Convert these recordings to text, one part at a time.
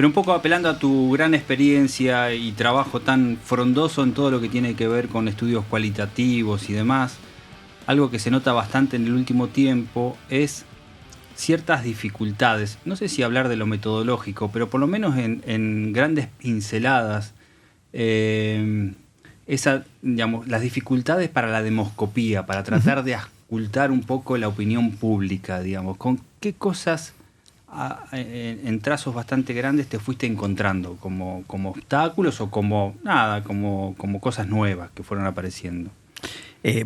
Pero un poco apelando a tu gran experiencia y trabajo tan frondoso en todo lo que tiene que ver con estudios cualitativos y demás, algo que se nota bastante en el último tiempo es ciertas dificultades. No sé si hablar de lo metodológico, pero por lo menos en grandes pinceladas, las dificultades para la demoscopía, para tratar de ocultar un poco la opinión pública, digamos. ¿Con qué cosas en trazos bastante grandes te fuiste encontrando como obstáculos o como cosas nuevas que fueron apareciendo?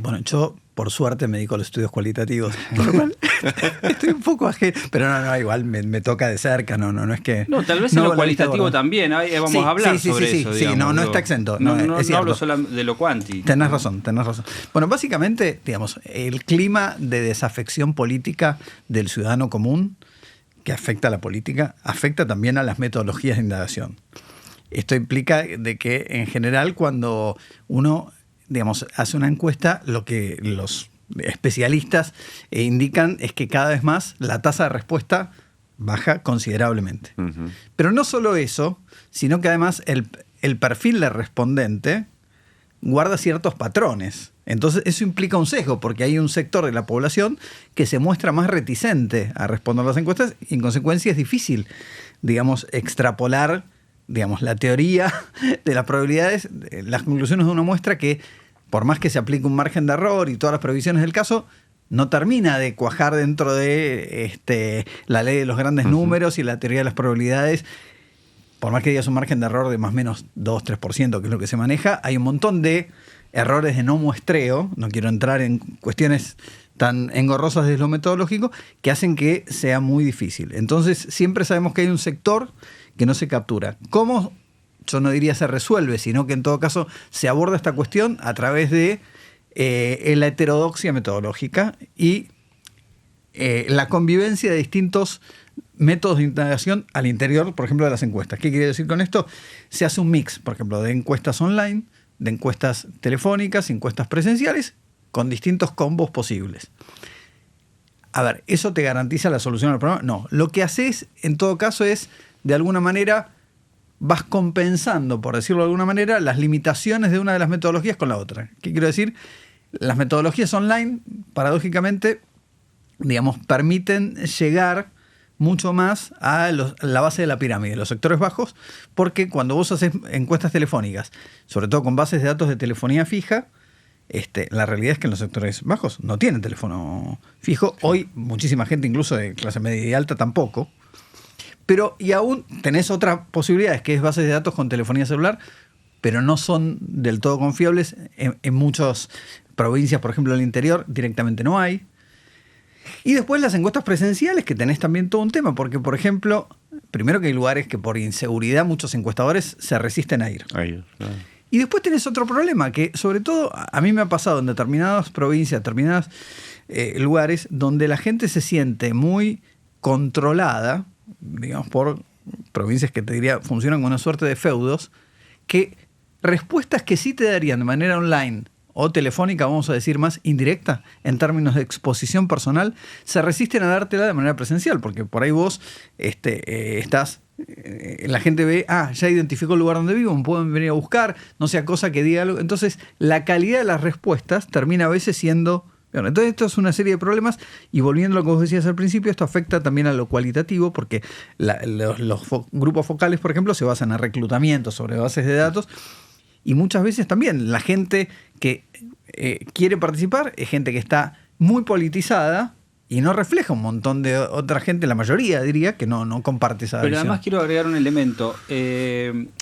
Bueno, yo por suerte me dedico a los estudios cualitativos, por lo cual estoy un poco ajeno, pero no, igual me toca de cerca, no es que... No, tal vez en lo cualitativo también, vamos a hablar sobre eso. Sí, digamos, no está exento. No es cierto. hablo solo de lo cuanti. Tenés razón. Bueno, básicamente, digamos, el clima de desafección política del ciudadano común que afecta a la política, afecta también a las metodologías de indagación. Esto implica de que, en general, cuando uno, digamos, hace una encuesta, lo que los especialistas indican es que cada vez más la tasa de respuesta baja considerablemente. Uh-huh. Pero no solo eso, sino que además el perfil del respondente guarda ciertos patrones. Entonces eso implica un sesgo, porque hay un sector de la población que se muestra más reticente a responder las encuestas y en consecuencia es difícil, digamos, extrapolar, digamos, la teoría de las probabilidades, las conclusiones de una muestra que, por más que se aplique un margen de error y todas las previsiones del caso, no termina de cuajar dentro de la ley de los grandes números y la teoría de las probabilidades. Por más que digas un margen de error de más o menos 2-3%, que es lo que se maneja, hay un montón de errores de no muestreo, no quiero entrar en cuestiones tan engorrosas de lo metodológico, que hacen que sea muy difícil. Entonces, siempre sabemos que hay un sector que no se captura. ¿Cómo? Yo no diría se resuelve, sino que en todo caso se aborda esta cuestión a través de la heterodoxia metodológica y la convivencia de distintos métodos de indagación al interior, por ejemplo, de las encuestas. ¿Qué quiere decir con esto? Se hace un mix, por ejemplo, de encuestas online, de encuestas telefónicas, encuestas presenciales, con distintos combos posibles. A ver, ¿eso te garantiza la solución al problema? No. Lo que haces, en todo caso, es, de alguna manera, vas compensando, por decirlo de alguna manera, las limitaciones de una de las metodologías con la otra. ¿Qué quiero decir? Las metodologías online, paradójicamente, digamos, permiten llegar mucho más a la base de la pirámide, los sectores bajos, porque cuando vos haces encuestas telefónicas, sobre todo con bases de datos de telefonía fija, la realidad es que en los sectores bajos no tienen teléfono fijo. Hoy muchísima gente, incluso de clase media y alta, tampoco. Pero y aún tenés otras posibilidades, que es bases de datos con telefonía celular, pero no son del todo confiables. En muchas provincias, por ejemplo, en el interior, directamente no hay. Y después las encuestas presenciales, que tenés también todo un tema, porque, por ejemplo, primero que hay lugares que por inseguridad muchos encuestadores se resisten a ir. Claro. Y después tenés otro problema, que sobre todo a mí me ha pasado en determinadas provincias, determinados lugares, donde la gente se siente muy controlada, digamos, por provincias que te diría funcionan con una suerte de feudos, que respuestas que sí te darían de manera online o telefónica, vamos a decir más indirecta, en términos de exposición personal, se resisten a dártela de manera presencial, porque por ahí vos estás, la gente ve, ya identificó el lugar donde vivo, me pueden venir a buscar, no sea cosa que diga algo. Entonces, la calidad de las respuestas termina a veces siendo... Bueno, entonces esto es una serie de problemas, y volviendo a lo que vos decías al principio, esto afecta también a lo cualitativo, porque los grupos focales, por ejemplo, se basan en reclutamiento sobre bases de datos. Y muchas veces también la gente que quiere participar es gente que está muy politizada y no refleja un montón de otra gente, la mayoría diría, que no comparte esa visión. Pero además quiero agregar un elemento.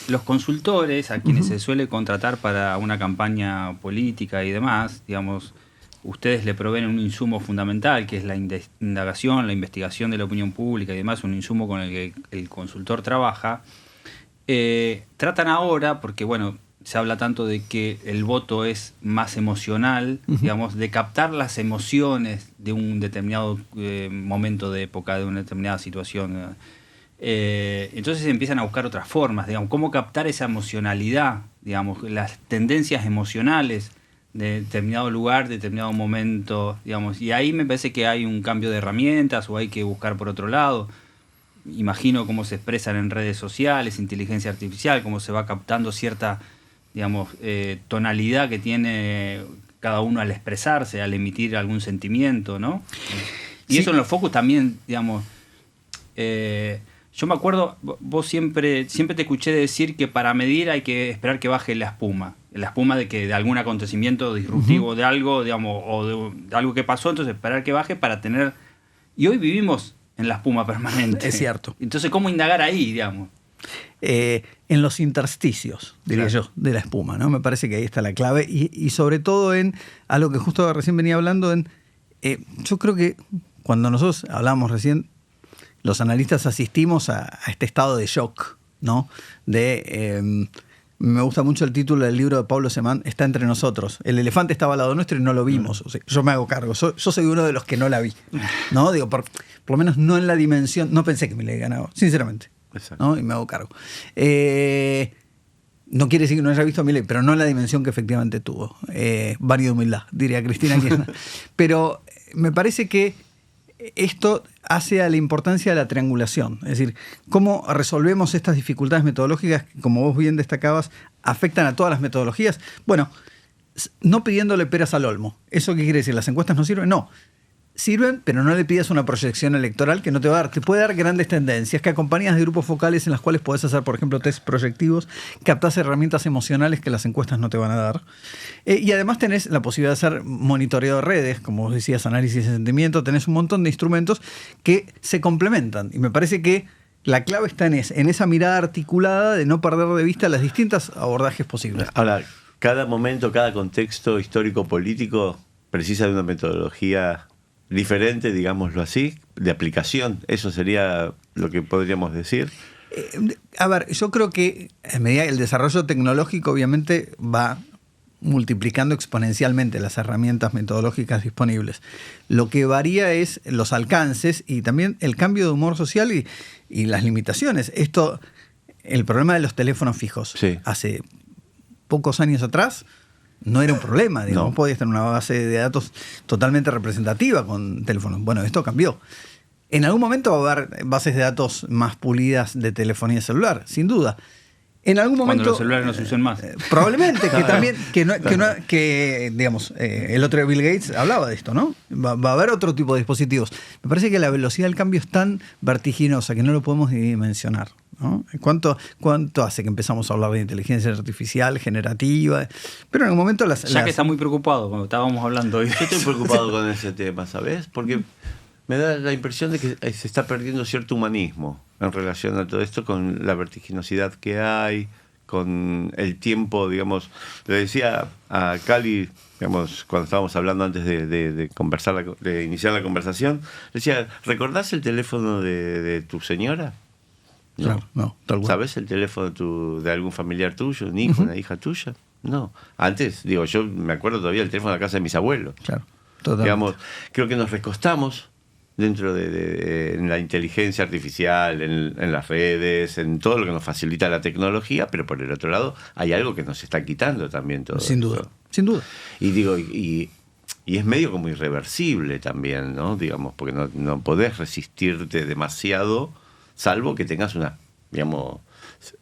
Los consultores, a quienes se suele contratar para una campaña política y demás, digamos, ustedes le proveen un insumo fundamental, que es la indagación, la investigación de la opinión pública y demás, un insumo con el que el consultor trabaja. Tratan ahora, porque bueno, se habla tanto de que el voto es más emocional, digamos, de captar las emociones de un determinado momento de época, de una determinada situación. Entonces empiezan a buscar otras formas, digamos, cómo captar esa emocionalidad, digamos, las tendencias emocionales de determinado lugar, de determinado momento, digamos. Y ahí me parece que hay un cambio de herramientas o hay que buscar por otro lado. imagino cómo se expresan en redes sociales, inteligencia artificial, cómo se va captando cierta, digamos, tonalidad que tiene cada uno al expresarse, al emitir algún sentimiento, ¿no? Y eso en los focus también, digamos, yo me acuerdo, vos siempre te escuché decir que para medir hay que esperar que baje la espuma de algún acontecimiento disruptivo de algo, digamos, o de algo que pasó, entonces esperar que baje para tener... Y hoy vivimos en la espuma permanente. Es cierto. Entonces, ¿cómo indagar ahí, digamos? En los intersticios, diría yo, de la espuma, ¿no? Me parece que ahí está la clave y sobre todo en algo que justo recién venía hablando, yo creo que cuando nosotros hablábamos recién, los analistas asistimos a este estado de shock, ¿no? Me gusta mucho el título del libro de Pablo Semán, Está entre nosotros. El elefante estaba al lado nuestro y no lo vimos. O sea, yo me hago cargo. Yo soy uno de los que no la vi, ¿no? Digo, por lo menos no en la dimensión. No pensé que me le ganaba, sinceramente. Exacto. ¿No? Y me hago cargo. No quiere decir que no haya visto a Milei, pero no en la dimensión que efectivamente tuvo. Varia de humildad, diría Cristina Kirchner. Pero me parece que esto hace a la importancia de la triangulación. Es decir, cómo resolvemos estas dificultades metodológicas que, como vos bien destacabas, afectan a todas las metodologías. Bueno, no pidiéndole peras al olmo. ¿Eso qué quiere decir? ¿Las encuestas no sirven? No. Sirven, pero no le pidas una proyección electoral que no te va a dar. Te puede dar grandes tendencias que acompañas de grupos focales en las cuales podés hacer, por ejemplo, test proyectivos, captás herramientas emocionales que las encuestas no te van a dar. Y además tenés la posibilidad de hacer monitoreo de redes, como vos decías, análisis de sentimiento, tenés un montón de instrumentos que se complementan. Y me parece que la clave está en esa mirada articulada de no perder de vista las distintas abordajes posibles. Ahora, cada momento, cada contexto histórico-político precisa de una metodología diferente, digámoslo así, de aplicación. Eso sería lo que podríamos decir. A ver, yo creo que a medida que el desarrollo tecnológico obviamente va multiplicando exponencialmente las herramientas metodológicas disponibles. Lo que varía es los alcances y también el cambio de humor social y las limitaciones. El problema de los teléfonos fijos. Sí. Hace pocos años atrás no era un problema, digamos, no podías tener una base de datos totalmente representativa con teléfonos. Bueno, esto cambió. En algún momento va a haber bases de datos más pulidas de telefonía celular, sin duda. En algún momento, cuando los celulares no se usen más. Probablemente, que también, digamos, el otro de Bill Gates hablaba de esto, ¿no? Va a haber otro tipo de dispositivos. Me parece que la velocidad del cambio es tan vertiginosa que no lo podemos ni dimensionar, ¿no? ¿Cuánto hace que empezamos a hablar de inteligencia artificial, generativa? Pero en algún momento que está muy preocupado, como estábamos hablando hoy. Yo estoy preocupado con ese tema, ¿sabes? Porque me da la impresión de que se está perdiendo cierto humanismo en relación a todo esto, con la vertiginosidad que hay, con el tiempo, digamos. Le decía a Cali, digamos, cuando estábamos hablando antes de conversar, de iniciar la conversación, le decía, ¿recordás el teléfono de tu señora? No, claro, no, tal cual. ¿Sabes el teléfono de algún familiar tuyo, un hijo, una hija tuya? No. Antes, digo, yo me acuerdo todavía del teléfono de la casa de mis abuelos. Claro, totalmente. Digamos, creo que nos recostamos dentro en la inteligencia artificial, en las redes, en todo lo que nos facilita la tecnología, pero por el otro lado hay algo que nos está quitando también todo. Sin duda, esto. Sin duda. Y digo, y es medio como irreversible también, ¿no? Digamos, porque no podés resistirte demasiado, salvo que tengas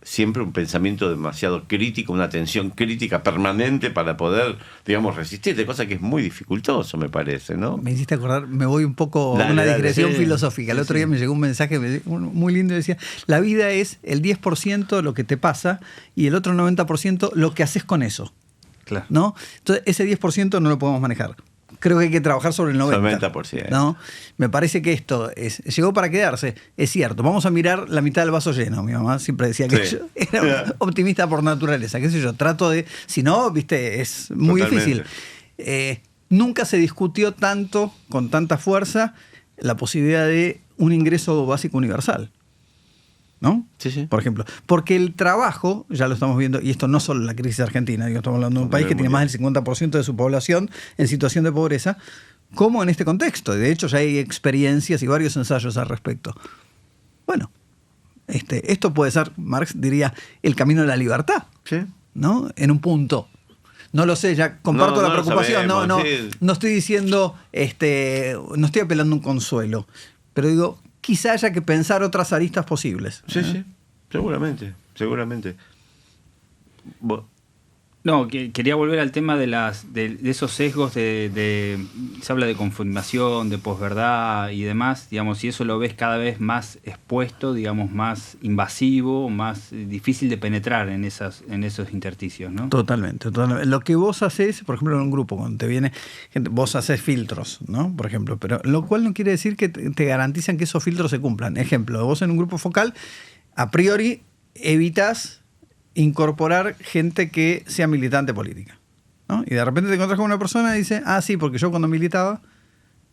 siempre un pensamiento demasiado crítico, una atención crítica permanente para poder, digamos, resistirte, cosa que es muy dificultoso, me parece, ¿no? Me hiciste acordar, me voy un poco a una digresión filosófica. El otro día me llegó un mensaje muy lindo y decía, la vida es el 10% lo que te pasa y el otro 90% lo que haces con eso. Claro. ¿No? Entonces, ese 10% no lo podemos manejar. Creo que hay que trabajar sobre el 90%. ¿No? Me parece que esto llegó para quedarse. Es cierto, vamos a mirar la mitad del vaso lleno. Mi mamá siempre decía que yo era optimista por naturaleza. ¿Qué sé yo? Trato de... Si no, viste, es muy difícil. Nunca se discutió tanto, con tanta fuerza, la posibilidad de un ingreso básico universal. ¿No? Sí, sí. Por ejemplo. Porque el trabajo, ya lo estamos viendo, y esto no solo la crisis argentina, estamos hablando de un país que tiene más del 50% de su población en situación de pobreza, como en este contexto. De hecho, ya hay experiencias y varios ensayos al respecto. Bueno, esto puede ser, Marx diría, el camino de la libertad. Sí. ¿No? En un punto. No lo sé, ya comparto la preocupación. Sabemos, no estoy diciendo, no estoy apelando a un consuelo. Pero digo, quizá haya que pensar otras aristas posibles. Sí, seguramente. No, quería volver al tema de esos sesgos se habla de confirmación, de posverdad y demás, digamos, y eso lo ves cada vez más expuesto, digamos, más invasivo, más difícil de penetrar en esos intersticios, ¿no? Totalmente. Lo que vos haces, por ejemplo, en un grupo, cuando te viene gente, vos haces filtros, ¿no? Por ejemplo, pero lo cual no quiere decir que te garantizan que esos filtros se cumplan. Ejemplo, vos en un grupo focal, a priori, evitas incorporar gente que sea militante política, ¿no? Y de repente te encontrás con una persona y dice, sí, porque yo cuando militaba,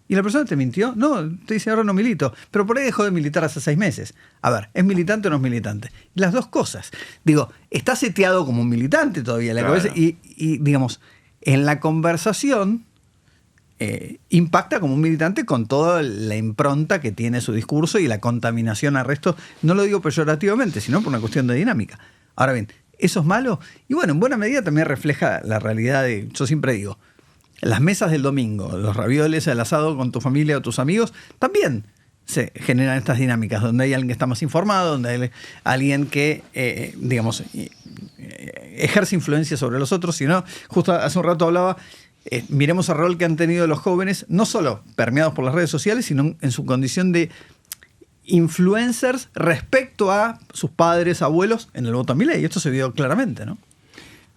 y la persona te mintió, no, te dice ahora no milito, pero por ahí dejó de militar hace 6 meses. A ver, ¿es militante o no es militante? Las dos cosas. Digo, está seteado como un militante todavía en la cabeza y digamos, en la conversación impacta como un militante con toda la impronta que tiene su discurso y la contaminación al resto. No lo digo peyorativamente, sino por una cuestión de dinámica. Ahora bien, ¿eso es malo? Y bueno, en buena medida también refleja la realidad de, yo siempre digo, las mesas del domingo, los ravioles, el asado con tu familia o tus amigos, también se generan estas dinámicas, donde hay alguien que está más informado, donde hay alguien que, digamos, ejerce influencia sobre los otros, sino, justo hace un rato hablaba, miremos el rol que han tenido los jóvenes, no solo permeados por las redes sociales, sino en su condición de influencers respecto a sus padres, abuelos en el voto a Milei. Y esto se vio claramente, ¿no?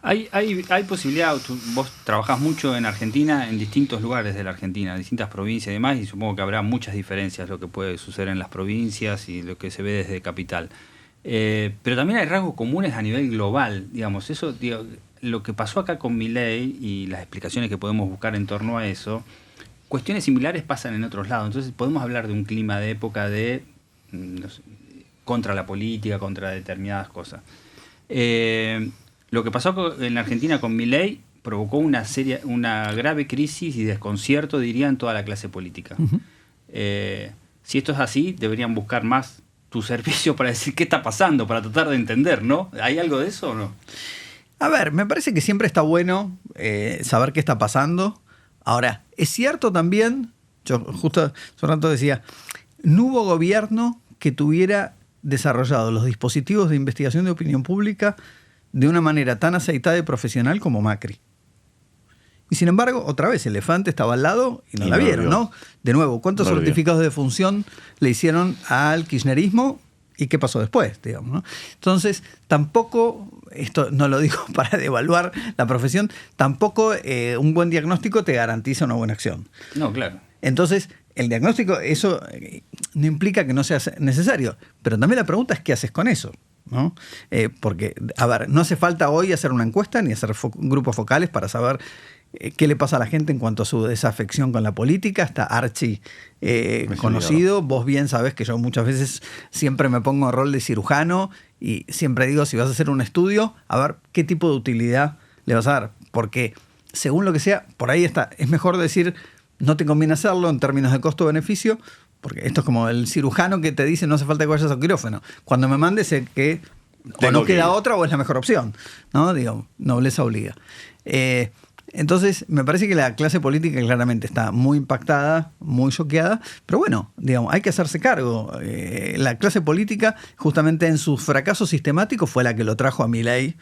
Hay posibilidad, vos trabajás mucho en Argentina, en distintos lugares de la Argentina, distintas provincias y demás, y supongo que habrá muchas diferencias lo que puede suceder en las provincias y lo que se ve desde capital. Pero también hay rasgos comunes a nivel global, digamos. Eso, lo que pasó acá con Milei y las explicaciones que podemos buscar en torno a eso, cuestiones similares pasan en otros lados. Entonces podemos hablar de un clima de época de no sé, contra la política, contra determinadas cosas. Lo que pasó en la Argentina con Milei provocó una grave crisis y desconcierto, diría, en toda la clase política. Uh-huh. Si esto es así, deberían buscar más tu servicio para decir qué está pasando, para tratar de entender, ¿no? ¿Hay algo de eso o no? A ver, me parece que siempre está bueno saber qué está pasando. Ahora, es cierto también, yo justo hace un rato decía, no hubo gobierno que tuviera desarrollado los dispositivos de investigación de opinión pública de una manera tan aceitada y profesional como Macri. Y sin embargo, otra vez, Elefante estaba al lado y no la vieron, ¿no? De nuevo, ¿cuántos certificados de función le hicieron al kirchnerismo y qué pasó después, digamos, ¿no? Entonces, tampoco, esto no lo digo para devaluar la profesión, tampoco un buen diagnóstico te garantiza una buena acción. No, claro. Entonces, el diagnóstico, eso no implica que no sea necesario, pero también la pregunta es qué haces con eso, ¿no? Porque, a ver, no hace falta hoy hacer una encuesta ni hacer grupos focales para saber qué le pasa a la gente en cuanto a su desafección con la política. Está archi conocido. Vos bien sabés que yo muchas veces siempre me pongo en rol de cirujano y siempre digo, si vas a hacer un estudio, a ver qué tipo de utilidad le vas a dar. Porque según lo que sea, por ahí está. Es mejor decir, no te conviene hacerlo en términos de costo-beneficio, porque esto es como el cirujano que te dice no hace falta que vayas al quirófano. Cuando me mandes sé que o no queda otra o es la mejor opción, ¿no? Digo, nobleza obliga. Entonces, me parece que la clase política claramente está muy impactada, muy choqueada, pero bueno, digamos, hay que hacerse cargo. La clase política, justamente en sus fracasos sistemáticos, fue la que lo trajo a Milei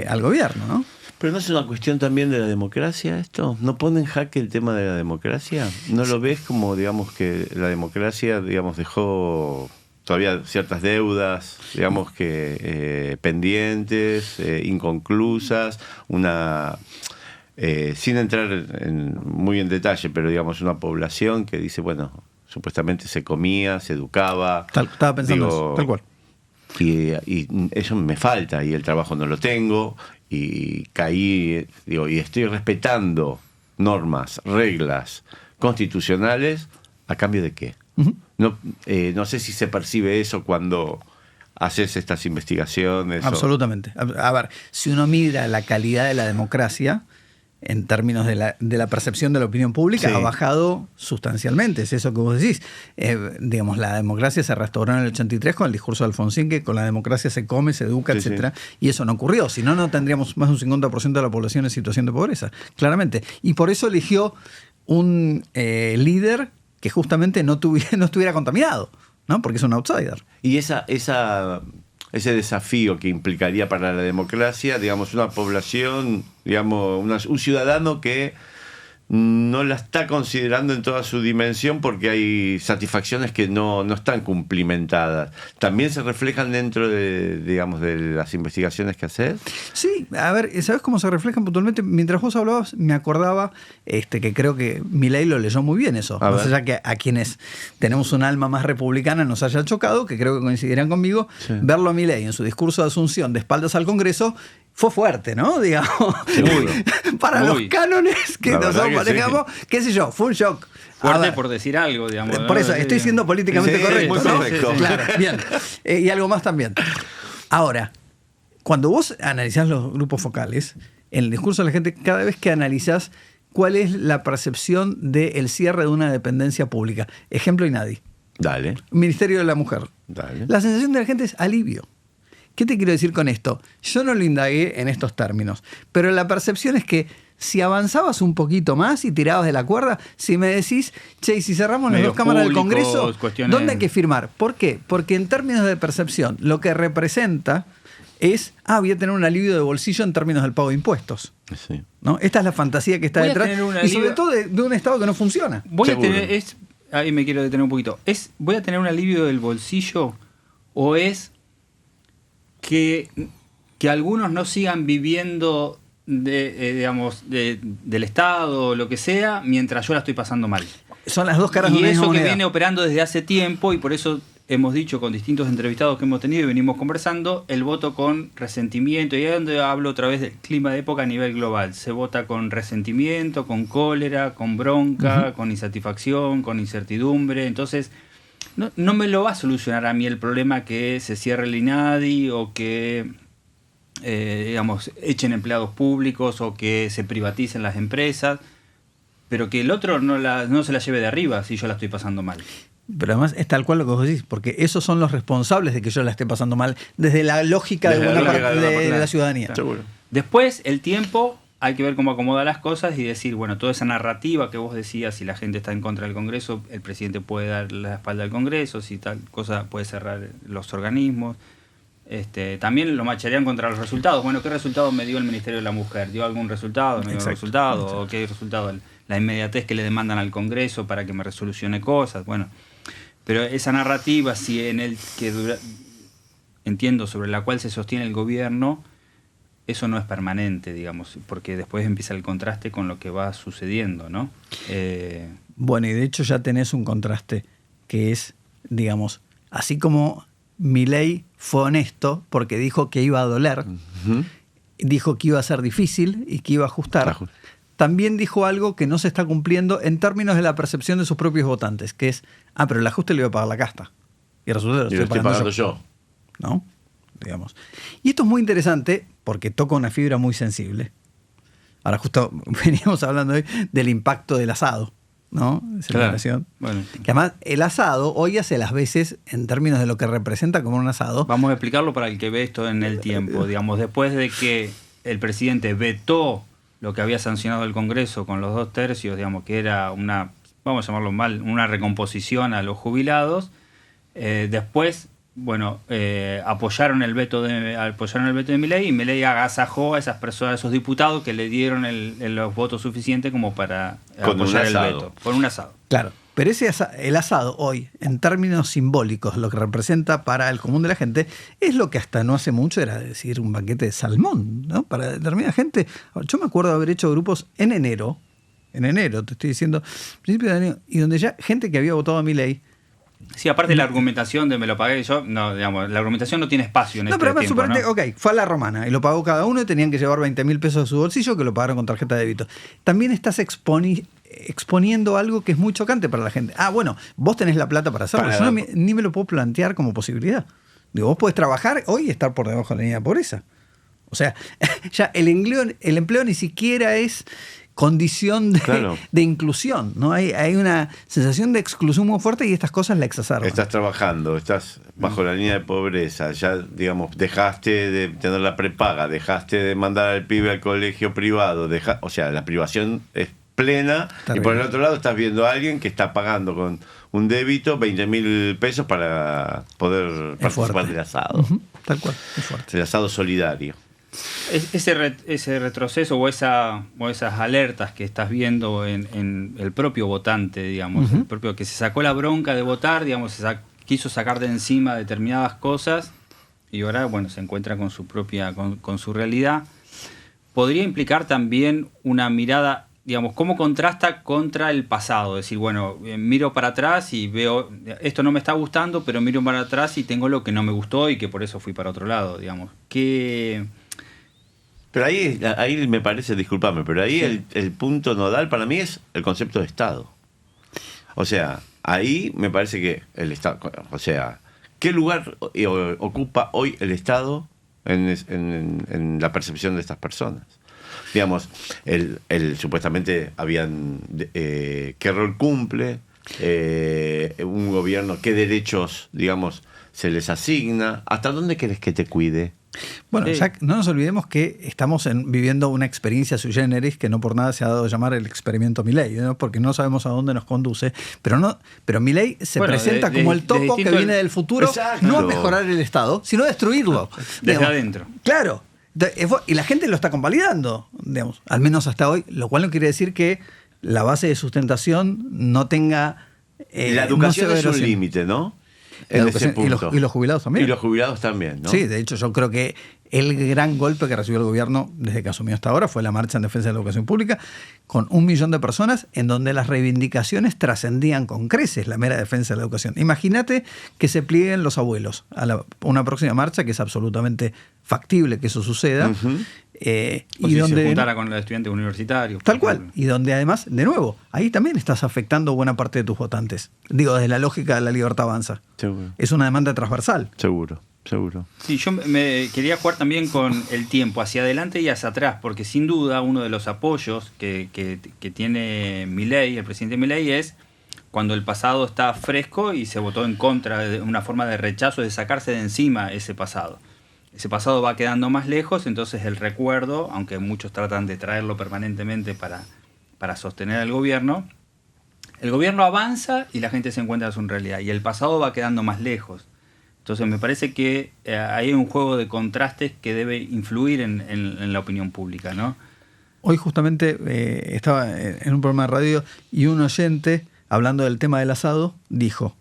al gobierno, ¿no? Pero ¿no es una cuestión también de la democracia esto? ¿No pone en jaque el tema de la democracia? ¿No lo ves como, digamos, que la democracia, digamos, dejó todavía ciertas deudas, digamos que pendientes, inconclusas, sin entrar muy en detalle, pero digamos una población que dice, bueno, supuestamente se comía, se educaba. Estaba pensando eso, tal cual. Y eso me falta, y el trabajo no lo tengo, y caí, digo, y estoy respetando normas, reglas constitucionales, ¿a cambio de qué? Uh-huh. No sé si se percibe eso cuando haces estas investigaciones. Absolutamente. A ver, si uno mira la calidad de la democracia en términos de la percepción de la opinión pública, sí, ha bajado sustancialmente. Es eso que vos decís. Digamos, la democracia se restauró en el 83 con el discurso de Alfonsín, que con la democracia se come, se educa, sí, etcétera. Sí. Y eso no ocurrió. Si no, no tendríamos más de un 50% de la población en situación de pobreza, claramente. Y por eso eligió un líder que justamente no estuviera contaminado, ¿no? Porque es un outsider. Y ese desafío que implicaría para la democracia, digamos, una población, digamos, un ciudadano que no la está considerando en toda su dimensión porque hay satisfacciones que no están cumplimentadas. ¿También se reflejan dentro de, digamos, de las investigaciones que haces? Sí, a ver, ¿sabes cómo se reflejan puntualmente? Mientras vos hablabas, me acordaba que creo que Milei lo leyó muy bien eso. Más allá que a quienes tenemos un alma más republicana nos haya chocado, que creo que coincidirán conmigo, sí. Verlo a Milei en su discurso de Asunción de espaldas al Congreso fue fuerte, ¿no? Digamos, para los cánones que nosotros manejamos, sí. Qué sé yo, fue un shock. Fuerte por decir algo, digamos. Por eso, estoy siendo políticamente correcto, muy ¿no? correcto. Claro, bien. Y algo más también. Ahora, cuando vos analizás los grupos focales, en el discurso de la gente, cada vez que analizás cuál es la percepción del cierre de una dependencia pública. Ejemplo INADI. Dale. Ministerio de la Mujer. Dale. La sensación de la gente es alivio. ¿Qué te quiero decir con esto? Yo no lo indagué en estos términos, pero la percepción es que si avanzabas un poquito más y tirabas de la cuerda, si me decís, che, y si cerramos las 2 cámaras del Congreso, ¿dónde hay que firmar? ¿Por qué? Porque en términos de percepción, lo que representa es, voy a tener un alivio de bolsillo en términos del pago de impuestos. Sí. ¿No? Esta es la fantasía que está detrás, y sobre todo de un Estado que no funciona. Ahí me quiero detener un poquito. ¿Voy a tener un alivio del bolsillo o es que algunos no sigan viviendo del Estado o lo que sea mientras yo la estoy pasando mal? Son las dos caras de una moneda. Y eso que viene operando desde hace tiempo, y por eso hemos dicho con distintos entrevistados que hemos tenido y venimos conversando, el voto con resentimiento. Y ahí es donde hablo otra vez del clima de época a nivel global. Se vota con resentimiento, con cólera, con bronca, con insatisfacción, con incertidumbre. Entonces, no me lo va a solucionar a mí el problema que se cierre el INADI o que echen empleados públicos o que se privaticen las empresas, pero que el otro no se la lleve de arriba si yo la estoy pasando mal. Pero además es tal cual lo que vos decís, porque esos son los responsables de que yo la esté pasando mal desde la lógica de buena parte de la ciudadanía. Seguro. Después, el tiempo, hay que ver cómo acomoda las cosas y decir, bueno, toda esa narrativa que vos decías, si la gente está en contra del Congreso, el presidente puede dar la espalda al Congreso, si tal cosa puede cerrar los organismos. También lo macharían contra los resultados. Bueno, ¿qué resultado me dio el Ministerio de la Mujer? ¿Dio algún resultado? ¿No dio un resultado? Exacto. ¿O qué resultado? La inmediatez que le demandan al Congreso para que me resolucione cosas. Bueno, pero esa narrativa, si entiendo, sobre la cual se sostiene el gobierno, eso no es permanente, digamos, porque después empieza el contraste con lo que va sucediendo, ¿no? Bueno, y de hecho ya tenés un contraste que es, digamos, así como Milei fue honesto porque dijo que iba a doler, dijo que iba a ser difícil y que iba a ajustar, también dijo algo que no se está cumpliendo en términos de la percepción de sus propios votantes, que es, pero el ajuste le iba a pagar la casta. Y resulta que lo estoy pagando yo. ¿No? Digamos. Y esto es muy interesante porque toca una fibra muy sensible. Ahora justo veníamos hablando hoy del impacto del asado, ¿no? Celebración. Claro. Bueno. Que además el asado hoy hace las veces en términos de lo que representa como un asado. Vamos a explicarlo para el que ve esto en el tiempo. Digamos, después de que el presidente vetó lo que había sancionado el Congreso con los 2/3, digamos, que era una, vamos a llamarlo mal, una recomposición a los jubilados, después, bueno, apoyaron el veto de Milei, y Milei agasajó a esas personas, a esos diputados que le dieron los votos suficientes como para apoyar el veto. Con un asado. Claro, pero el asado hoy, en términos simbólicos, lo que representa para el común de la gente, es lo que hasta no hace mucho era decir un banquete de salmón, ¿no? Para determinada gente. Yo me acuerdo de haber hecho grupos en enero, te estoy diciendo, principio de año, y donde ya gente que había votado a Milei. Sí, aparte de la argumentación de me lo pagué yo, no, digamos, la argumentación no tiene espacio en este pero tiempo, ¿no? Ok, fue a la romana y lo pagó cada uno y tenían que llevar 20.000 pesos de su bolsillo que lo pagaron con tarjeta de débito. También estás exponiendo algo que es muy chocante para la gente. Bueno, vos tenés la plata para hacerlo. Yo ni me lo puedo plantear como posibilidad. Digo, vos podés trabajar hoy y estar por debajo de la línea de pobreza. O sea, ya el empleo ni siquiera es condición de inclusión, ¿no? Hay una sensación de exclusión muy fuerte y estas cosas la exacerban. Estás trabajando, estás bajo la línea de pobreza, ya, digamos, dejaste de tener la prepaga, dejaste de mandar al pibe al colegio privado, o sea, la privación es plena, Está y por el bien. otro lado estás viendo a alguien que está pagando con un débito 20.000 pesos para poder Es participar fuerte. del asado. Ujú, tal cual, es fuerte. El asado solidario. Ese retroceso o esas alertas que estás viendo en el propio votante, digamos, el propio que se sacó la bronca de votar, digamos, quiso sacar de encima determinadas cosas y ahora, bueno, se encuentra con su propia, con su realidad. Podría implicar también una mirada, digamos, cómo contrasta contra el pasado. Es decir, bueno, miro para atrás y veo, esto no me está gustando, pero miro para atrás y tengo lo que no me gustó y que por eso fui para otro lado, digamos. Pero ahí me parece, discúlpame, pero ahí Sí. el punto nodal para mí es el concepto de Estado. O sea, ahí me parece que el Estado, o sea, ¿qué lugar ocupa hoy el Estado en la percepción de estas personas? Digamos, supuestamente habían qué rol cumple un gobierno, qué derechos, digamos, se les asigna, hasta dónde querés que te cuide. Bueno, Sí. ya no nos olvidemos que estamos viviendo una experiencia sui generis que no por nada se ha dado a llamar el experimento Milei, ¿no? Porque no sabemos a dónde nos conduce, pero Milei se Bueno, presenta como el topo que viene del futuro, Exacto. no a mejorar el Estado, sino a destruirlo. Desde Digamos, adentro. Claro. Y la gente lo está convalidando, digamos, al menos hasta hoy, lo cual no quiere decir que la base de sustentación no tenga... La educación no se es un erosione. límite, ¿no? La En ese educación- punto. y los jubilados también. Y los jubilados también, ¿no? Sí, de hecho yo creo que el gran golpe que recibió el gobierno desde que asumió hasta ahora fue la marcha en defensa de la educación pública, con 1 millón de personas en donde las reivindicaciones trascendían con creces la mera defensa de la educación. Imagínate que se plieguen los abuelos a una próxima marcha, que es absolutamente factible que eso suceda. Ujú. O Y si donde, se juntara con los estudiantes universitarios. tal por cual. ejemplo. Y donde además, de nuevo, ahí también estás afectando buena parte de tus votantes. Digo, desde la lógica de la libertad avanza. Seguro. Es una demanda transversal. Seguro. Sí, yo me quería jugar también con el tiempo, hacia adelante y hacia atrás, porque sin duda uno de los apoyos que tiene Milei, el presidente Milei, es cuando el pasado está fresco y se votó en contra, de una forma de rechazo, de sacarse de encima ese pasado. Ese pasado va quedando más lejos, entonces el recuerdo, aunque muchos tratan de traerlo permanentemente para sostener al gobierno, el gobierno avanza y la gente se encuentra en su realidad, y el pasado va quedando más lejos. Entonces me parece que hay un juego de contrastes que debe influir en la opinión pública, ¿no? Hoy justamente estaba en un programa de radio y un oyente, hablando del tema del asado, dijo,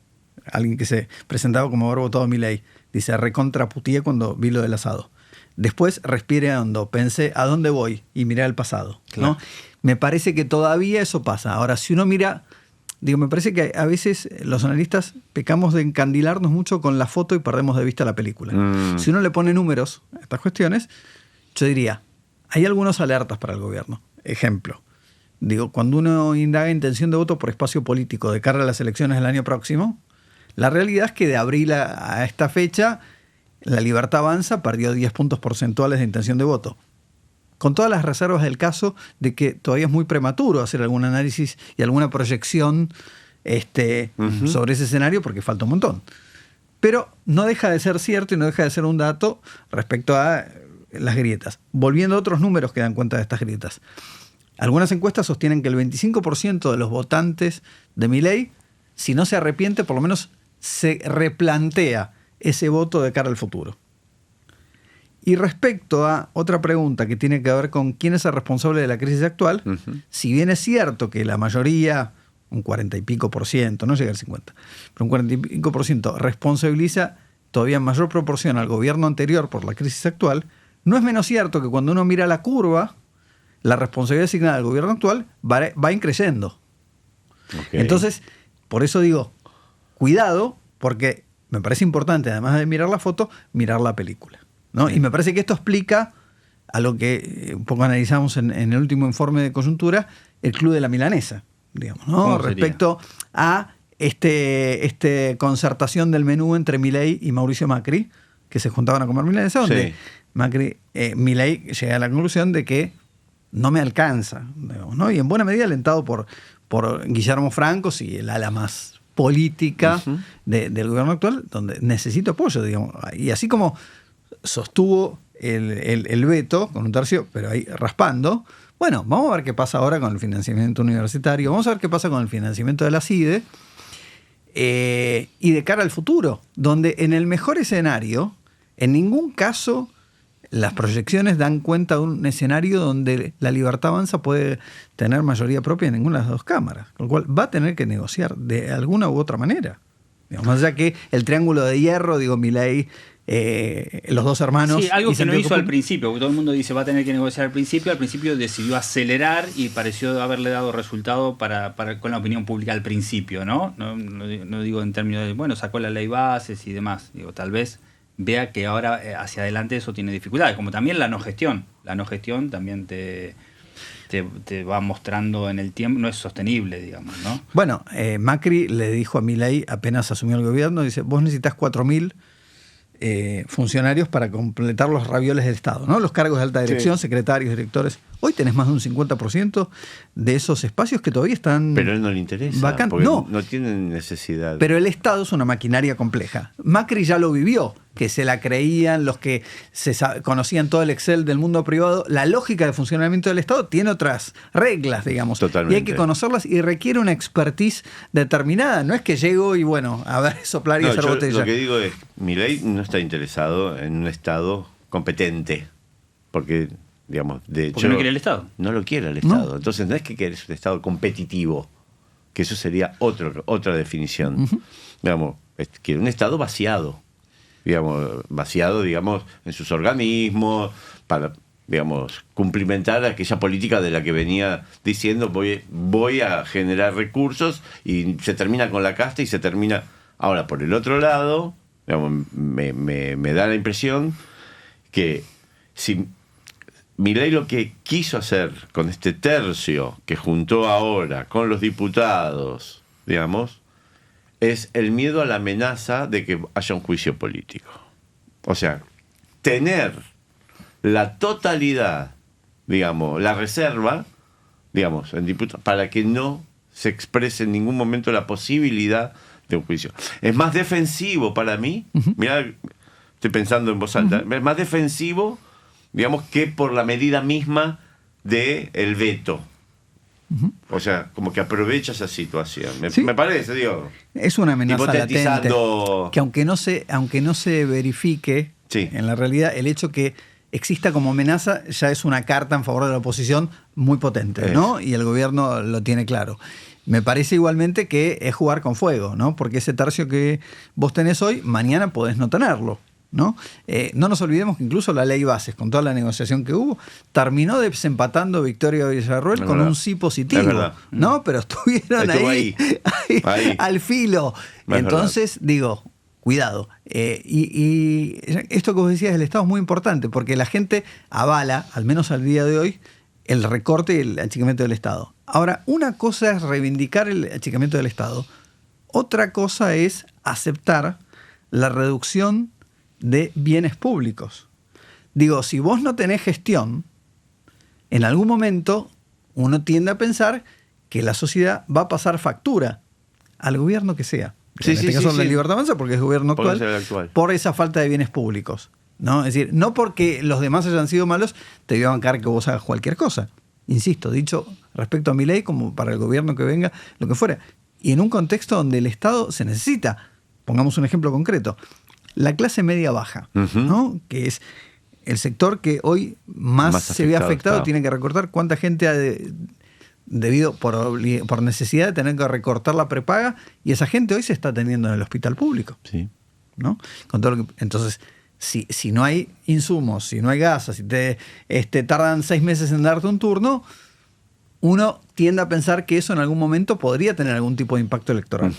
alguien que se presentaba como haber votado a Milei, dice, recontraputié cuando vi lo del asado. Después respiré hondo, pensé, ¿a dónde voy? Y miré al pasado. Claro. ¿No? Me parece que todavía eso pasa. Ahora, si uno mira... Digo, me parece que a veces los analistas pecamos de encandilarnos mucho con la foto y perdemos de vista la película. Si uno le pone números a estas cuestiones, yo diría, hay algunos alertas para el gobierno. Ejemplo, digo, cuando uno indaga intención de voto por espacio político de cara a las elecciones del año próximo, la realidad es que de abril a esta fecha, la Libertad Avanza perdió 10 puntos porcentuales de intención de voto. Con todas las reservas del caso de que todavía es muy prematuro hacer algún análisis y alguna proyección sobre ese escenario porque falta un montón. Pero no deja de ser cierto y no deja de ser un dato respecto a las grietas. Volviendo a otros números que dan cuenta de estas grietas. Algunas encuestas sostienen que el 25% de los votantes de Milei, si no se arrepiente, por lo menos se replantea ese voto de cara al futuro. Y respecto a otra pregunta que tiene que ver con quién es el responsable de la crisis actual, si bien es cierto que la mayoría, un 40 y pico por ciento, no llega al 50, pero un 40 y pico por ciento responsabiliza todavía en mayor proporción al gobierno anterior por la crisis actual, no es menos cierto que cuando uno mira la curva, la responsabilidad asignada al gobierno actual va increyendo. Okay. Entonces, por eso digo, cuidado, porque me parece importante, además de mirar la foto, mirar la película, ¿no? Y me parece que esto explica a lo que un poco analizamos en el último informe de coyuntura, el Club de la Milanesa, digamos, ¿no? ¿Cómo sería? Respecto a este concertación del menú entre Milei y Mauricio Macri, que se juntaban a comer milanesa, donde Sí. Milei llega a la conclusión de que no me alcanza, digamos, ¿no? Y en buena medida alentado por Guillermo Franco y el ala más política del gobierno actual, donde necesito apoyo, digamos. Y así como sostuvo el veto con un tercio, pero ahí raspando, Bueno, vamos a ver qué pasa ahora con el financiamiento universitario, vamos a ver qué pasa con el financiamiento de la CIDE, y de cara al futuro, donde en el mejor escenario, en ningún caso las proyecciones dan cuenta de un escenario donde la Libertad Avanza puede tener mayoría propia en ninguna de las dos cámaras, con lo cual va a tener que negociar de alguna u otra manera. Digamos, más allá que el triángulo de hierro, digo, Milei, los dos hermanos... Sí, algo y que no Santiago hizo al Caputo. principio, porque todo el mundo dice va a tener que negociar al principio decidió acelerar y pareció haberle dado resultado con la opinión pública al principio, ¿no? No digo en términos de, bueno, sacó la ley bases y demás, digo, tal vez vea que ahora hacia adelante eso tiene dificultades, como también la no gestión también te va mostrando en el tiempo, no es sostenible, digamos, ¿no? Bueno, Macri le dijo a Milei, apenas asumió el gobierno, dice, vos necesitas 4.000 funcionarios para completar los ravioles del Estado, ¿no? Los cargos de alta dirección, secretarios, directores. Hoy tenés más de un 50% de esos espacios que todavía están... Pero a él no le interesa, vacantes. porque No tienen necesidad. Pero el Estado es una maquinaria compleja. Macri ya lo vivió, que se la creían los que conocían todo el Excel del mundo privado. La lógica de funcionamiento del Estado tiene otras reglas, digamos. Totalmente. Y hay que conocerlas y requiere una expertise determinada. No es que llego y bueno, a ver, soplar y hacer yo botella. lo que digo es, Milei no está interesado en un Estado competente, porque, digamos, de hecho... Porque no quiere el Estado. No lo quiere el Estado. No. Entonces no es que quieres un Estado competitivo, que eso sería otra definición. Uh-huh. Digamos, quiere un Estado vaciado, digamos, en sus organismos, para, digamos, cumplimentar aquella política de la que venía diciendo voy a generar recursos, y se termina con la casta y se termina... Ahora, por el otro lado, digamos, me da la impresión que si Milei lo que quiso hacer con este tercio que juntó ahora con los diputados, digamos, es el miedo a la amenaza de que haya un juicio político. O sea, tener la totalidad, digamos, la reserva, digamos, en diputados, para que no se exprese en ningún momento la posibilidad de un juicio. Es más defensivo para mí, mirá, estoy pensando en voz alta, es más defensivo, digamos, que por la medida misma del veto. O sea, como que aprovecha esa situación. Me parece, digo. Es una amenaza latente hipotetizando... que aunque no se verifique, sí, en la realidad el hecho que exista como amenaza ya es una carta en favor de la oposición muy potente, ¿no? Y el gobierno lo tiene claro. Me parece igualmente que es jugar con fuego, ¿no? Porque ese tercio que vos tenés hoy, mañana podés no tenerlo, ¿no? No nos olvidemos que incluso la ley bases, con toda la negociación que hubo, terminó desempatando Victoria Villarroel con un sí positivo, ¿no? Pero estuvieron ahí al filo. Entonces, digo, cuidado. Y esto que vos decías del Estado es muy importante, porque la gente avala, al menos al día de hoy, el recorte y el achicamiento del Estado. Ahora, una cosa es reivindicar el achicamiento del Estado, otra cosa es aceptar la reducción de bienes públicos. Digo, si vos no tenés gestión, en algún momento uno tiende a pensar que la sociedad va a pasar factura al gobierno que sea. En este caso la Libertad Avanza, porque es el gobierno actual, por esa falta de bienes públicos, ¿no? Es decir, no porque los demás hayan sido malos, te voy a bancar que vos hagas cualquier cosa. Insisto, dicho respecto a Milei, como para el gobierno que venga, lo que fuera. Y en un contexto donde el Estado se necesita. Pongamos un ejemplo concreto. La clase media baja, ¿no? Que es el sector que hoy más se ve afectado, tiene que recortar. ¿Cuánta gente ha debido por necesidad de tener que recortar la prepaga? Y esa gente hoy se está atendiendo en el hospital público. Sí. ¿No? Con todo lo que, entonces, si no hay insumos, si no hay gasas, si te tardan 6 meses en darte un turno, uno tiende a pensar que eso en algún momento podría tener algún tipo de impacto electoral.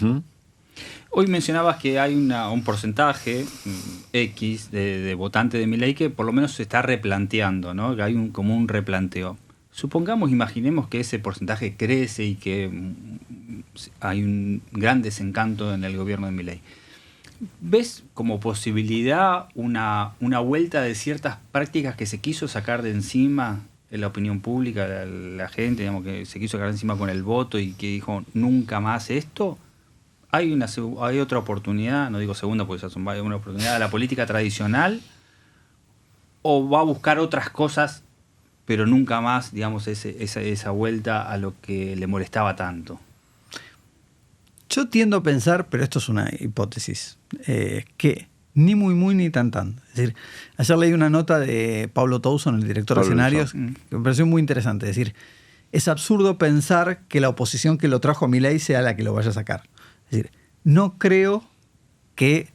Hoy mencionabas que hay un porcentaje X de votantes de Milei que por lo menos se está replanteando, ¿no? Que hay como un replanteo. Supongamos, imaginemos que ese porcentaje crece y que hay un gran desencanto en el gobierno de Milei. ¿Ves como posibilidad una vuelta de ciertas prácticas que se quiso sacar de encima en la opinión pública, la gente, digamos, que se quiso sacar de encima con el voto y que dijo nunca más esto? ¿Hay otra oportunidad, no digo segunda porque ya son varias, una oportunidad de la política tradicional, o va a buscar otras cosas pero nunca más, digamos, esa vuelta a lo que le molestaba tanto. Yo tiendo a pensar, pero esto es una hipótesis, que ni muy ni tan. Es decir, ayer leí una nota de Pablo Towson, el director de escenarios, que me pareció muy interesante. Es decir, es absurdo pensar que la oposición que lo trajo a Milei sea la que lo vaya a sacar. Es decir, no creo que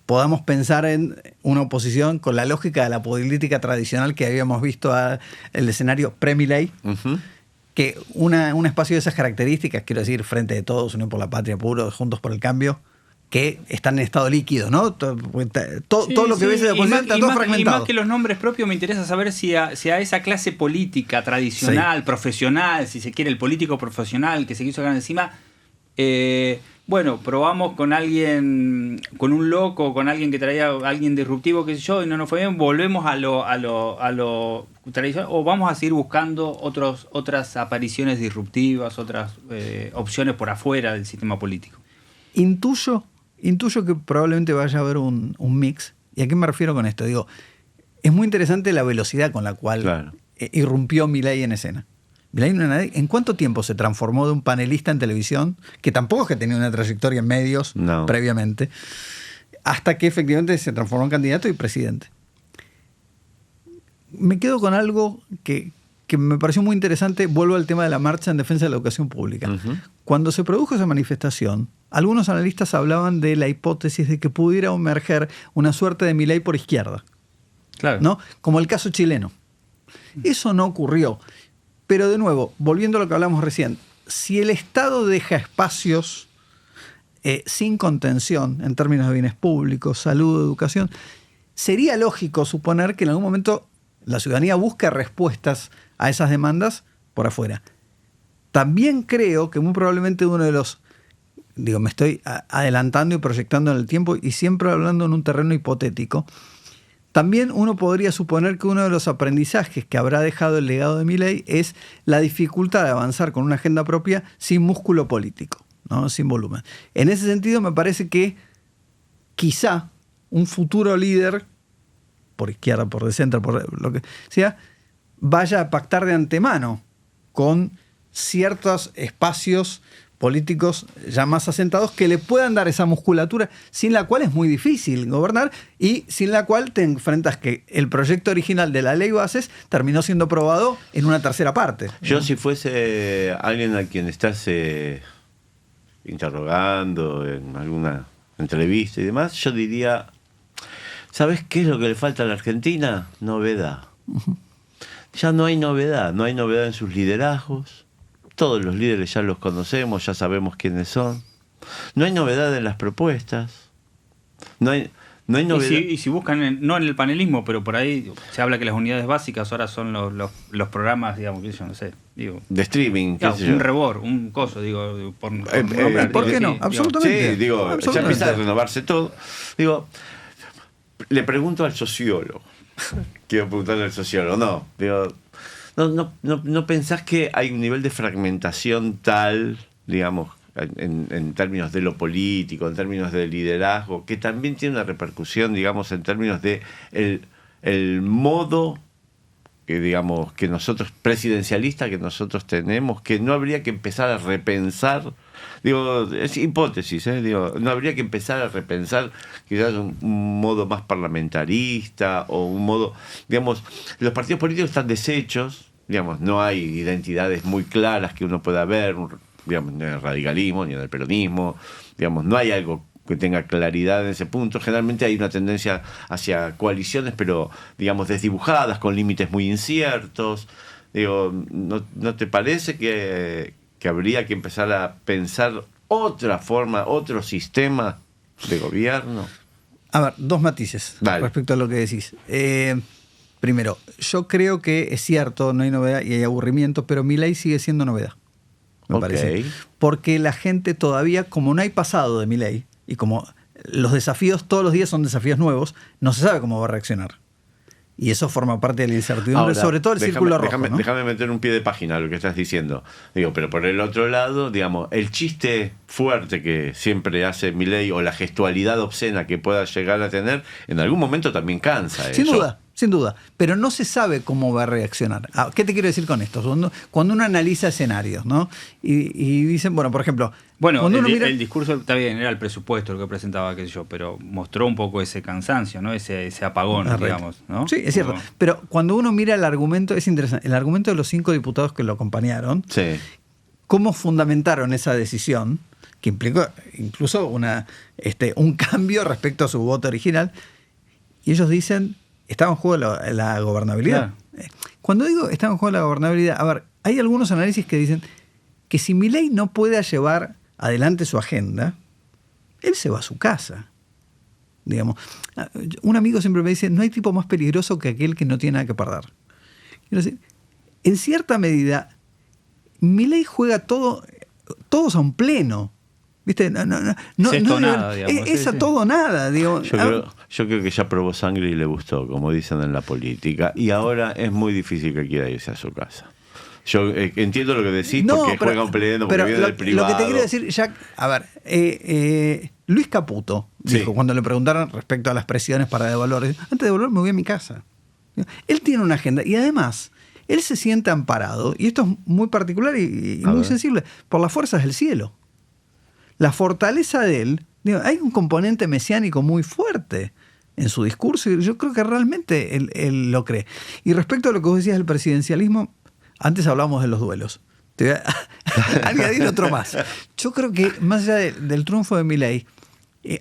podamos pensar en una oposición con la lógica de la política tradicional que habíamos visto el escenario pre-Milei, que un espacio de esas características, quiero decir, Frente de Todos, Unión por la Patria, Puro, Juntos por el Cambio, que están en estado líquido, ¿no? Todo lo que ves de la oposición está todo fragmentado. Y más que los nombres propios, me interesa saber si a esa clase política tradicional, profesional, si se quiere, el político profesional que se quiso ganar encima, bueno, probamos con alguien, con un loco, con alguien que traía a alguien disruptivo, qué sé yo, y no nos fue bien, volvemos a lo tradicional, o vamos a seguir buscando otras apariciones disruptivas, otras opciones por afuera del sistema político. Intuyo que probablemente vaya a haber un mix. ¿Y a qué me refiero con esto? Digo, es muy interesante la velocidad con la cual irrumpió Milei en escena. Milei, ¿en cuánto tiempo se transformó de un panelista en televisión, que tampoco es que tenía una trayectoria en medios previamente, hasta que efectivamente se transformó en candidato y presidente? Me quedo con algo que me pareció muy interesante. Vuelvo al tema de la marcha en defensa de la educación pública. Cuando se produjo esa manifestación, algunos analistas hablaban de la hipótesis de que pudiera emerger una suerte de Milei por izquierda. Claro. ¿No? Como el caso chileno. Eso no ocurrió. Pero de nuevo, volviendo a lo que hablamos recién, si el Estado deja espacios sin contención en términos de bienes públicos, salud, educación, sería lógico suponer que en algún momento la ciudadanía busca respuestas a esas demandas por afuera. También creo que muy probablemente uno de los, me estoy adelantando y proyectando en el tiempo y siempre hablando en un terreno hipotético, también uno podría suponer que uno de los aprendizajes que habrá dejado el legado de Milei es la dificultad de avanzar con una agenda propia sin músculo político, ¿no? Sin volumen. En ese sentido me parece que quizá un futuro líder, por izquierda, por de centro, por lo que sea, vaya a pactar de antemano con ciertos espacios políticos ya más asentados que le puedan dar esa musculatura, sin la cual es muy difícil gobernar y sin la cual te enfrentas que el proyecto original de la ley bases terminó siendo aprobado en una tercera parte. Yo, si fuese alguien a quien estás interrogando en alguna entrevista y demás, yo diría, ¿sabes qué es lo que le falta a la Argentina? Novedad. Ya no hay novedad en sus liderazgos. Todos los líderes ya los conocemos, ya sabemos quiénes son. No hay novedad en las propuestas. No hay novedad. Y si buscan, no en el panelismo, pero por ahí se habla que las unidades básicas ahora son los programas, digamos, que yo no sé, digo, de streaming, un rebor, un coso, ¿por qué no? Absolutamente. Sí, absolutamente. Ya empieza a renovarse todo. Le pregunto al sociólogo. Quiero preguntarle al sociólogo. ¿No pensás que hay un nivel de fragmentación tal, digamos, en términos de lo político, en términos de liderazgo, que también tiene una repercusión, digamos, en términos de el modo que nosotros, presidencialista que nosotros tenemos, que no habría que empezar a repensar? Es hipótesis, no habría que empezar a repensar quizás un modo más parlamentarista o un modo, los partidos políticos están deshechos, no hay identidades muy claras que uno pueda ver, ni en el radicalismo, ni en el peronismo, no hay algo que tenga claridad en ese punto. Generalmente hay una tendencia hacia coaliciones, pero desdibujadas, con límites muy inciertos. ¿No te parece que habría que empezar a pensar otra forma, otro sistema de gobierno? A ver, dos matices respecto a lo que decís. Primero, yo creo que es cierto, no hay novedad y hay aburrimiento, pero Milei sigue siendo novedad, me parece. Porque la gente todavía, como no hay pasado de Milei, y como los desafíos todos los días son desafíos nuevos, no se sabe cómo va a reaccionar. Y eso forma parte de la incertidumbre, ahora, sobre todo el círculo rojo. ¿No? Déjame meter un pie de página a lo que estás diciendo. Pero por el otro lado, el chiste fuerte que siempre hace Milei o la gestualidad obscena que pueda llegar a tener, en algún momento también cansa. Sin duda. sin duda, pero no se sabe cómo va a reaccionar. ¿Qué te quiero decir con esto? Cuando uno analiza escenarios, ¿no? Y dicen, bueno, por ejemplo... Bueno, cuando uno mira... el discurso está bien, era el presupuesto lo que presentaba, qué sé yo, pero mostró un poco ese cansancio, ¿no? Ese apagón, digamos, ¿no? Sí, es cierto. Pero cuando uno mira el argumento, es interesante. El argumento de los 5 diputados que lo acompañaron, Sí. cómo fundamentaron esa decisión, que implicó incluso un cambio respecto a su voto original, y ellos dicen... Estaba en juego la gobernabilidad. Claro. Cuando digo estaba en juego la gobernabilidad, a ver, hay algunos análisis que dicen que si Milei no puede llevar adelante su agenda, él se va a su casa. Digamos, un amigo siempre me dice, no hay tipo más peligroso que aquel que no tiene nada que perder. Quiero decir, en cierta medida, Milei juega todos a un pleno. ¿Viste? Es a todo o nada. Digo, yo creo que ya probó sangre y le gustó, como dicen en la política. Y ahora es muy difícil que quiera irse a su casa. Yo entiendo lo que decís, porque juega un pleno, porque viene del privado. Lo que te quiero decir, Jack, a ver, Luis Caputo dijo, cuando le preguntaron respecto a las presiones para devaluar, antes de devaluar me voy a mi casa. Él tiene una agenda y además él se siente amparado, y esto es muy particular y muy sensible, por las fuerzas del cielo. La fortaleza de él, hay un componente mesiánico muy fuerte en su discurso y yo creo que realmente él lo cree. Y respecto a lo que vos decías del presidencialismo, antes hablábamos de los duelos. Te voy a añadir otro más. Yo creo que más allá del triunfo de Milei,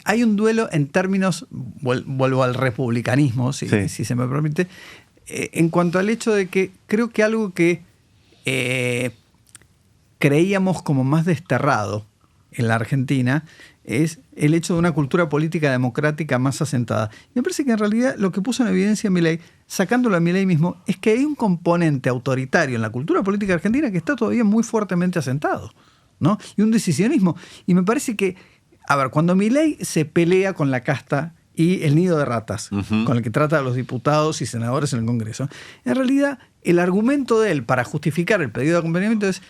hay un duelo en términos, vuelvo al republicanismo, si se me permite, en cuanto al hecho de que creo que algo que creíamos como más desterrado en la Argentina es el hecho de una cultura política democrática más asentada. Y me parece que en realidad lo que puso en evidencia Milei, sacándolo a Milei mismo, es que hay un componente autoritario en la cultura política argentina que está todavía muy fuertemente asentado, ¿no? Y un decisionismo. Y me parece que, a ver, cuando Milei se pelea con la casta y el nido de ratas, con el que trata a los diputados y senadores en el Congreso, en realidad el argumento de él para justificar el pedido de acompañamiento es,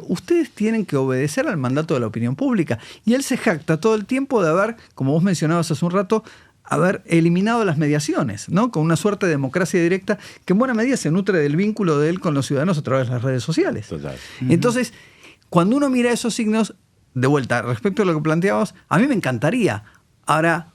ustedes tienen que obedecer al mandato de la opinión pública. Y él se jacta todo el tiempo de haber, como vos mencionabas hace un rato, haber eliminado las mediaciones, ¿no? Con una suerte de democracia directa que en buena medida se nutre del vínculo de él con los ciudadanos a través de las redes sociales. Total. Entonces, cuando uno mira esos signos, de vuelta, respecto a lo que planteabas, a mí me encantaría. Ahora,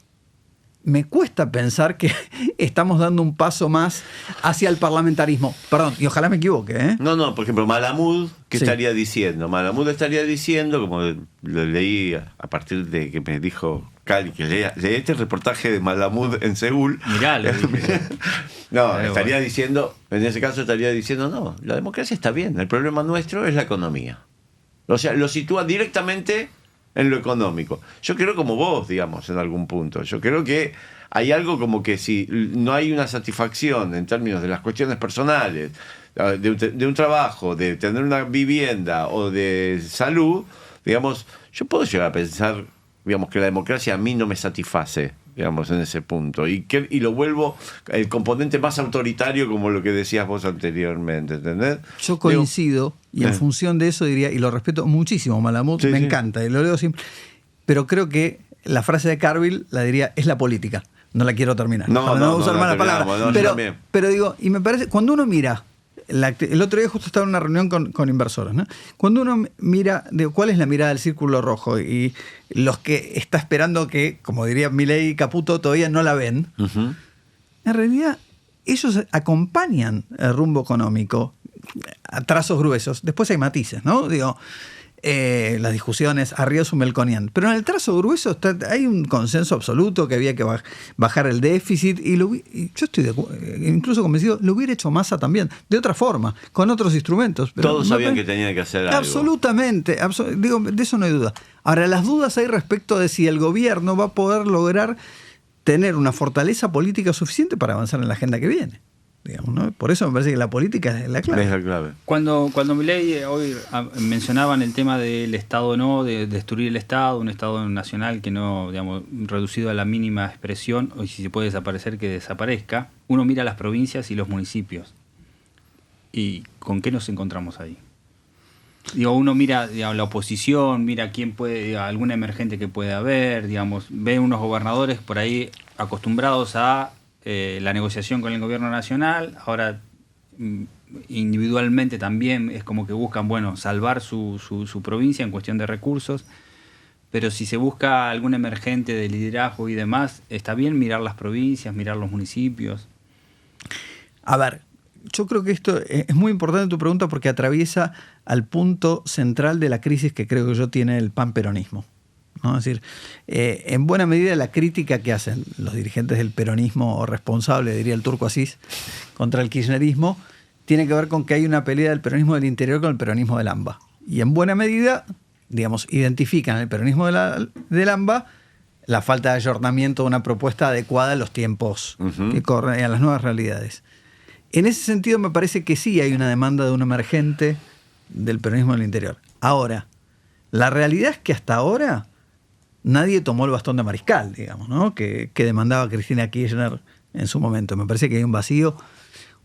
me cuesta pensar que estamos dando un paso más hacia el parlamentarismo. Perdón, y ojalá me equivoque, ¿eh? No, por ejemplo, Malamud, ¿qué estaría diciendo? Malamud estaría diciendo, como lo leí a partir de que me dijo Cali, que lea este reportaje de Malamud en Seúl. Miralo. No, estaría diciendo, en ese caso estaría diciendo, no, la democracia está bien, el problema nuestro es la economía. O sea, lo sitúa directamente en lo económico. Yo creo como vos, digamos, en algún punto. Yo creo que hay algo como que si no hay una satisfacción en términos de las cuestiones personales, de un trabajo, de tener una vivienda o de salud, digamos, yo puedo llegar a pensar, digamos, que la democracia a mí no me satisface, digamos, en ese punto. Y lo vuelvo el componente más autoritario, como lo que decías vos anteriormente, ¿entendés? Yo coincido, y en función de eso diría, y lo respeto muchísimo, Malamud, me encanta, y lo leo siempre, pero creo que la frase de Carville la diría, es la política. No la quiero terminar. No voy a usar malas palabras. Pero digo, y me parece, cuando uno mira, el otro día justo estaba en una reunión con inversores, ¿no? Cuando uno mira cuál es la mirada del círculo rojo y los que está esperando que, como diría Milei y Caputo, todavía no la ven, en realidad ellos acompañan el rumbo económico a trazos gruesos. Después hay matices, ¿no? Digo, las discusiones Arrioso Melconian. Pero en el trazo grueso hay un consenso absoluto que había que bajar el déficit y yo estoy incluso convencido, lo hubiera hecho Massa también, de otra forma, con otros instrumentos. Pero todos sabían que tenían que hacer algo. Absolutamente, digo, de eso no hay duda. Ahora, las dudas hay respecto de si el gobierno va a poder lograr tener una fortaleza política suficiente para avanzar en la agenda que viene. Digamos, ¿no? Por eso me parece que la política es la clave. Es la clave. Cuando Milei hoy mencionaban el tema del Estado no, de destruir el Estado, un Estado nacional que no, digamos, reducido a la mínima expresión, o si se puede desaparecer, que desaparezca, uno mira las provincias y los municipios. ¿Y con qué nos encontramos ahí? Digo, uno mira, digamos, la oposición, mira quién puede, digamos, algún emergente que puede haber, digamos, ve unos gobernadores por ahí acostumbrados a la negociación con el gobierno nacional, ahora individualmente también es como que buscan, bueno, salvar su provincia en cuestión de recursos, pero si se busca algún emergente de liderazgo y demás, está bien mirar las provincias, mirar los municipios. A ver, yo creo que esto es muy importante tu pregunta porque atraviesa al punto central de la crisis que creo que yo tiene el panperonismo, ¿no? Es decir, en buena medida la crítica que hacen los dirigentes del peronismo responsable, diría el Turco Asís, contra el kirchnerismo, tiene que ver con que hay una pelea del peronismo del interior con el peronismo del AMBA. Y en buena medida, digamos, identifican el peronismo del AMBA la falta de ayornamiento de una propuesta adecuada a los tiempos que corren y a las nuevas realidades. En ese sentido me parece que sí hay una demanda de un emergente del peronismo del interior. Ahora, la realidad es que hasta ahora nadie tomó el bastón de mariscal, digamos, ¿no? que demandaba Cristina Kirchner en su momento. Me parece que hay un vacío.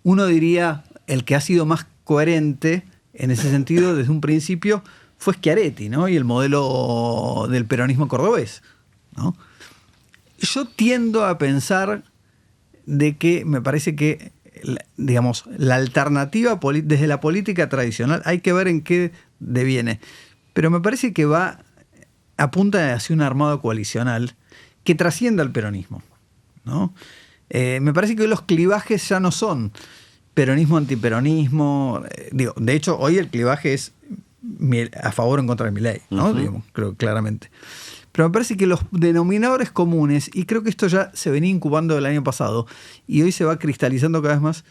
Uno diría, el que ha sido más coherente en ese sentido desde un principio fue Schiaretti, ¿no? Y el modelo del peronismo cordobés, ¿no? Yo tiendo a pensar de que me parece que, digamos, la alternativa desde la política tradicional, hay que ver en qué deviene, pero me parece que apunta hacia un armado coalicional que trascienda al peronismo, ¿no? Me parece que hoy los clivajes ya no son peronismo-antiperonismo. De hecho, hoy el clivaje es a favor o en contra de Milei, ¿no? Digamos, creo claramente. Pero me parece que los denominadores comunes, y creo que esto ya se venía incubando el año pasado, y hoy se va cristalizando cada vez más,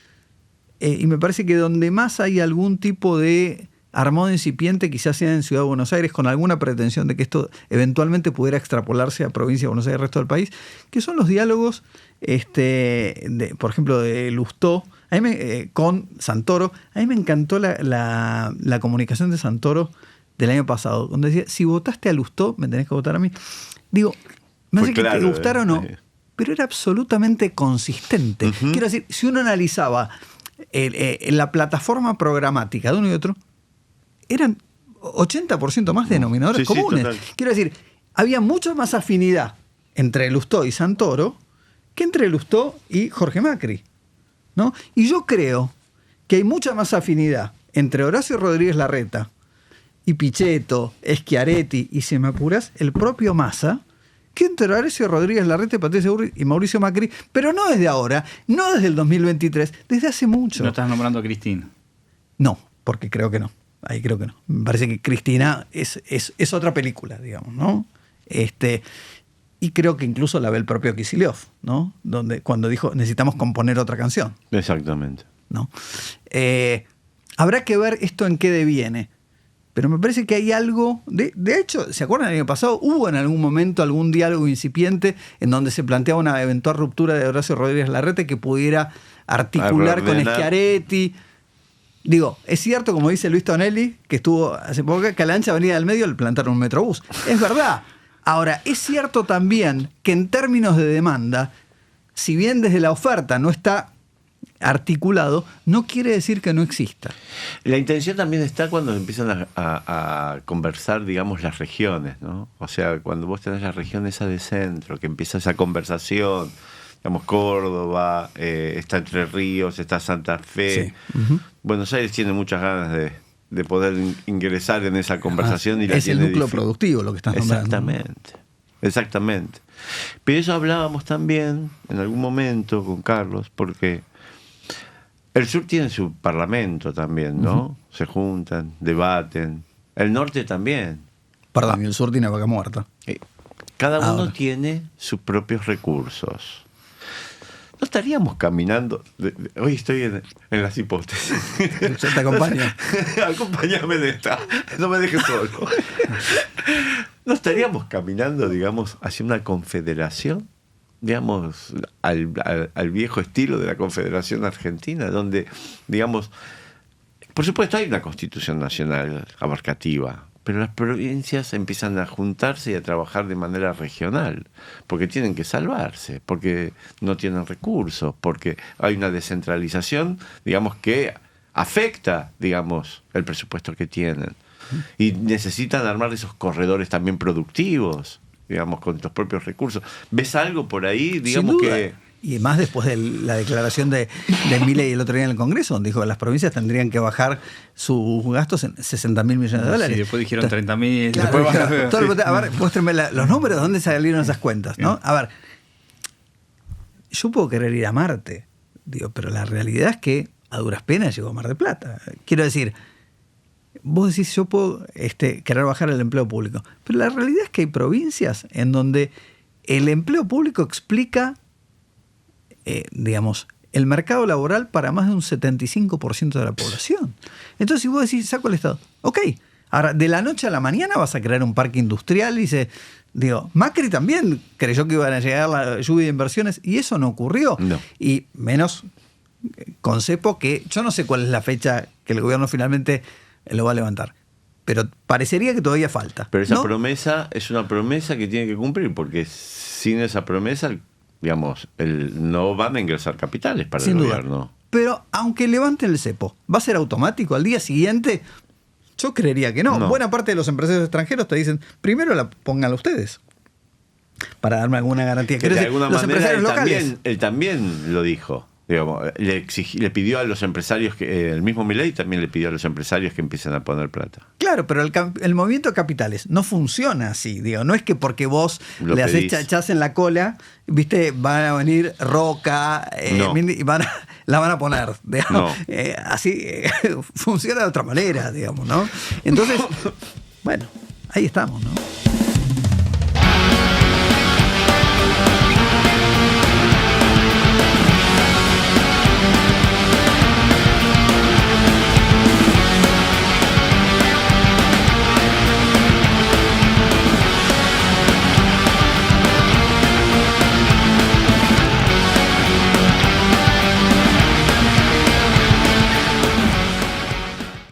y me parece que donde más hay algún tipo de armado incipiente, quizás sea en Ciudad de Buenos Aires, con alguna pretensión de que esto eventualmente pudiera extrapolarse a provincia de Buenos Aires y el resto del país, que son los diálogos, por ejemplo, de Lustó, con Santoro. A mí me encantó la comunicación de Santoro del año pasado, donde decía, si votaste a Lustó, me tenés que votar a mí. Digo, me hace que te gustara o no, pero era absolutamente consistente. Quiero decir, si uno analizaba la plataforma programática de uno y otro, eran 80% más denominadores comunes. Total. Quiero decir, había mucha más afinidad entre Lustó y Santoro que entre Lustó y Jorge Macri, ¿no? Y yo creo que hay mucha más afinidad entre Horacio Rodríguez Larreta y Pichetto, Schiaretti y, si me apuras, el propio Massa, que entre Horacio Rodríguez Larreta, Patricia Burri y Mauricio Macri, pero no desde ahora, no desde el 2023, desde hace mucho. ¿No estás nombrando a Cristina? No, porque creo que no. Ahí creo que no. Me parece que Cristina es otra película, digamos, ¿no? Y creo que incluso la ve el propio Kicillof, ¿no? Cuando dijo, necesitamos componer otra canción. Exactamente. ¿No? Habrá que ver esto en qué deviene. Pero me parece que hay algo... De hecho, ¿se acuerdan el año pasado? Hubo en algún momento algún diálogo incipiente en donde se planteaba una eventual ruptura de Horacio Rodríguez Larreta que pudiera articular con Schiaretti. Digo, es cierto, como dice Luis Tonelli, que estuvo hace poco, que a la ancha avenida del medio le plantaron un metrobús. Es verdad. Ahora, es cierto también que en términos de demanda, si bien desde la oferta no está articulado, no quiere decir que no exista. La intención también está cuando empiezan a conversar, digamos, las regiones, ¿no? O sea, cuando vos tenés la región esa de centro, que empieza esa conversación, digamos, Córdoba, está Entre Ríos, está Santa Fe. Sí. Buenos Aires tiene muchas ganas de poder ingresar en esa conversación. Y es el núcleo productivo lo que estás nombrando. Exactamente. Pero eso hablábamos también en algún momento con Carlos, porque el sur tiene su parlamento también, ¿no? Se juntan, debaten. El norte también. Perdón, y el sur tiene vaca muerta. Cada uno tiene sus propios recursos. No estaríamos caminando. Hoy estoy en las hipótesis. Yo te acompaño. Acompáñame de esta. No me dejes solo. No estaríamos caminando, digamos, hacia una confederación, digamos, al viejo estilo de la Confederación Argentina, donde, digamos, por supuesto hay una Constitución Nacional abarcativa, pero las provincias empiezan a juntarse y a trabajar de manera regional, porque tienen que salvarse, porque no tienen recursos, porque hay una descentralización, digamos, que afecta, digamos, el presupuesto que tienen. Y necesitan armar esos corredores también productivos, digamos, con tus propios recursos. ¿Ves algo por ahí? Digamos que... Y más después de la declaración de Milei el otro día en el Congreso, donde dijo que las provincias tendrían que bajar sus gastos en 60.000 millones de dólares. Sí, después dijeron 30.000. Claro, a ver, muéstrenme los números, ¿de dónde salieron esas cuentas? ¿No? A ver, yo puedo querer ir a Marte, digo, pero la realidad es que a duras penas llegó a Mar del Plata. Quiero decir, vos decís, yo puedo querer bajar el empleo público, pero la realidad es que hay provincias en donde el empleo público explica, digamos, el mercado laboral para más de un 75% de la población. Entonces, si vos decís, saco el Estado, ok, ahora, de la noche a la mañana vas a crear un parque industrial y Macri también creyó que iban a llegar la lluvia de inversiones y eso no ocurrió. No. Y menos con Cepo, que yo no sé cuál es la fecha que el gobierno finalmente lo va a levantar. Pero parecería que todavía falta. Pero esa ¿no? promesa es una promesa que tiene que cumplir, porque sin esa promesa, digamos, no van a ingresar capitales para Sin el duda. gobierno. Pero aunque levanten el cepo, ¿va a ser automático al día siguiente? Yo creería que no. No. Buena parte de los empresarios extranjeros te dicen, primero pónganla ustedes, para darme alguna garantía. Que de alguna los manera empresarios locales. él también lo dijo. Digamos, le pidió a los empresarios, el mismo Milei también le pidió a los empresarios que empiecen a poner plata. Claro, pero el movimiento de capitales no funciona así. Digo, no es que porque vos Lo le haces pedís. chachás en la cola, viste, van a venir Roca No. y la van a poner. Digamos. No. Así funciona de otra manera, digamos, ¿no? Entonces, bueno, ahí estamos, ¿no?